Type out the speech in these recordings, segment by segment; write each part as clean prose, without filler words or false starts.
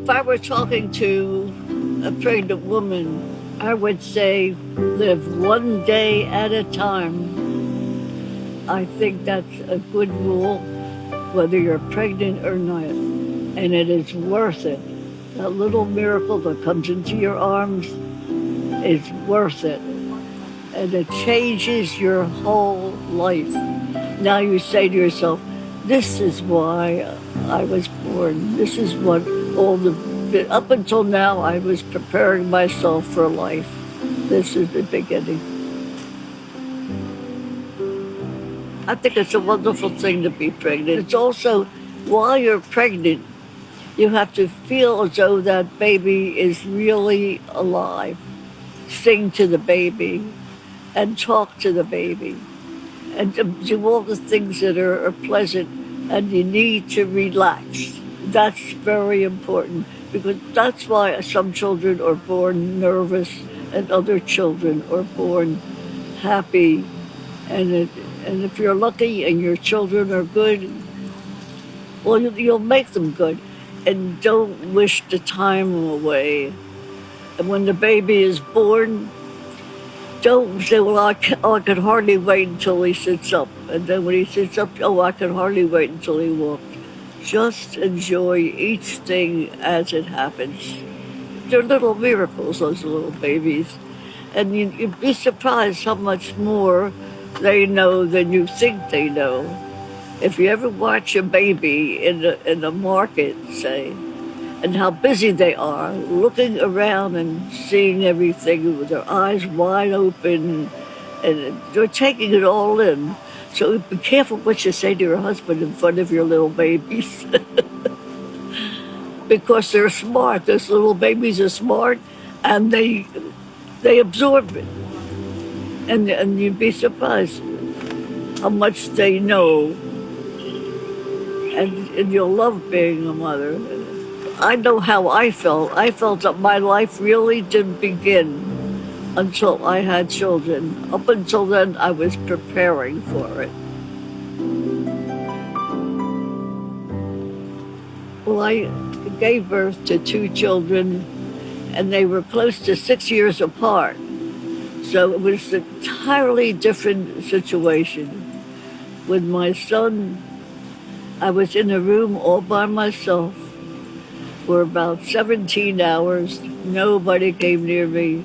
If I were talking to a pregnant woman, I would say live one day at a time. I think that's a good rule, whether you're pregnant or not. And it is worth it. That little miracle that comes into your arms is worth it. And it changes your whole life. Now you say to yourself, this is why I was born. This is what up until now, I was preparing myself for life. This is the beginning. I think it's a wonderful thing to be pregnant. It's also, while you're pregnant, you have to feel as though that baby is really alive. Sing to the baby and talk to the baby and do all the things that are pleasant, and you need to relax. That's very important because that's why some children are born nervous and other children are born happy. And if you're lucky and your children are good, well, you'll make them good. And don't wish the time away. And when the baby is born, don't say, well, I can hardly wait until he sits up. And then when he sits up, oh, I can hardly wait until he walks. Just enjoy each thing as it happens. They're little miracles, those little babies. And you'd be surprised how much more they know than you think they know. If you ever watch a baby in the market, say, and how busy they are, looking around and seeing everything with their eyes wide open, and they're taking it all in. So be careful what you say to your husband in front of your little babies. Because they're smart. Those little babies are smart, and they absorb it. And you'd be surprised how much they know. And you'll love being a mother. I know how I felt. I felt that my life really didn't begin until I had children. Up until then, I was preparing for it. Well, I gave birth to 2 children, and they were close to 6 years apart. So it was an entirely different situation. With my son, I was in a room all by myself for about 17 hours. Nobody came near me.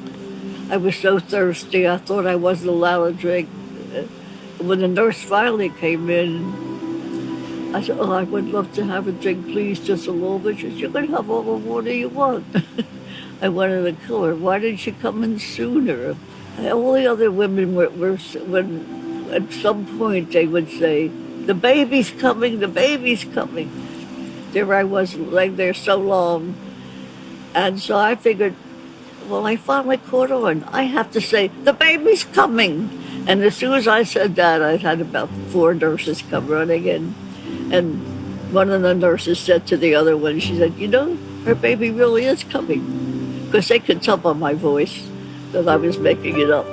I was so thirsty, I thought I wasn't allowed to drink. When the nurse finally came in, I said, oh, I would love to have a drink, please, just a little bit. She said, you can have all the water you want. I wanted to kill her. Why didn't she come in sooner? All the other women were when at some point they would say, the baby's coming, the baby's coming. There I was laying there so long. And so I figured, well, I finally caught on. I have to say, the baby's coming. And as soon as I said that, I had about 4 nurses come running in. And one of the nurses said to the other one, she said, you know, her baby really is coming. Because they could tell by my voice that I was making it up.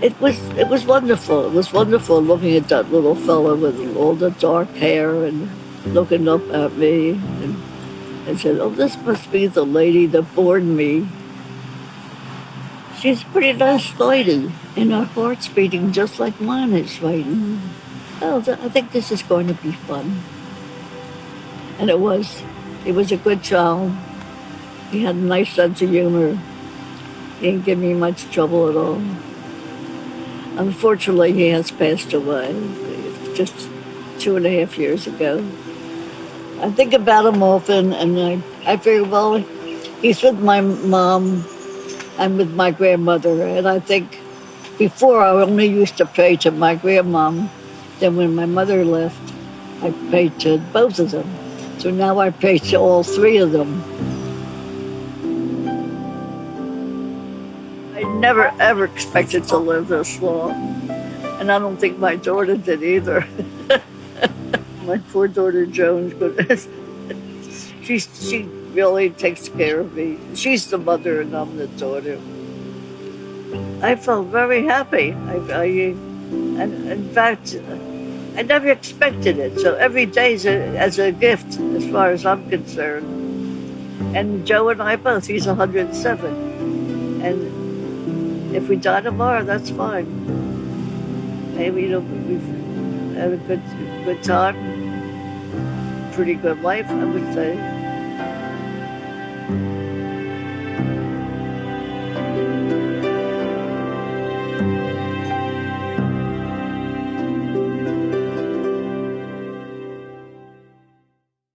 It was wonderful. It was wonderful looking at that little fellow with all the dark hair and looking up at me and said, oh, this must be the lady that born me. She's a pretty nice lady, and her heart's beating just like mine is right now. Oh, I think this is going to be fun. And it was. He was a good child. He had a nice sense of humor. He didn't give me much trouble at all. Unfortunately, he has passed away just 2.5 years ago. I think about him often, and I figure, well, he's with my mom and with my grandmother. And I think before I only used to pray to my grandmom. Then when my mother left, I prayed to both of them. So now I pray to all 3 of them. I never, ever expected to live this long. And I don't think my daughter did either. My poor daughter Joan, she really takes care of me. She's the mother and I'm the daughter. I felt very happy. And in fact, I never expected it. So every day's as a gift, as far as I'm concerned. And Joe and I both, he's 107. And if we die tomorrow, that's fine. Maybe, we've had a good time, pretty good life, I would say.